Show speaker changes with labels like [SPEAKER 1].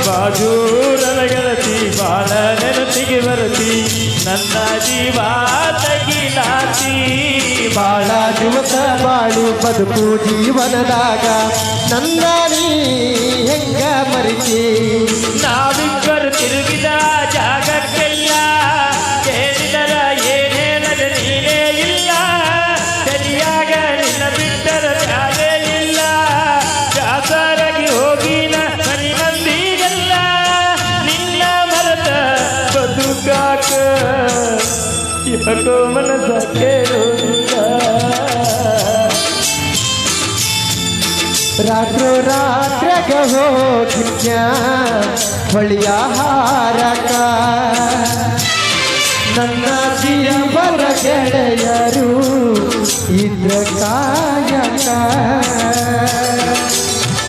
[SPEAKER 1] ಬಾಜೂರನ ಗೆಳತಿ ಬಾಳ ನೆನಪಿಗೆ ಬರತಿ ನನ್ನ ಜೀವ ತಗಿಲಾತಿ
[SPEAKER 2] ಬಾಳ ದಿವಸ ಬಾಳು ಬದುಕು ಜೀವನದಾಗ ನನ್ನ ನೀ ಹೆಂಗ ಮರಿತಿ
[SPEAKER 1] ನಾವಿಬ್ಬರು ತಿರುಗಿದ ಜಾಗಕ್ಕೆಲ್ಲ ಕೇಳಿದರ ಏನೇನದ ನೀನೇ ಇಲ್ಲ ಸರಿಯಾಗ ನಿನ್ನ ಬಿಟ್ಟರ ಜಾಗೇ ಇಲ್ಲ ಜಾತರಾಗಿ ಹೋಗಿನ ಮನಿ ಮಂದಿಗೆಲ್ಲ ನಿನ್ನ ಮರದ ಬದುಕಾಕ ಯಾಕೋ ಮನಸ ಕೇಳುವುದಿಲ್ಲ
[SPEAKER 2] ರಾತ್ರೋ ರಾತ್ರಾಗ ಹೋಗಿದ್ಯ ಹೊಳಿಯ ಹಾರಕ ನನ್ನ ಜೀವನ ಗೆಳೆಯರು ಇದ್ರ ಕಾಯಕ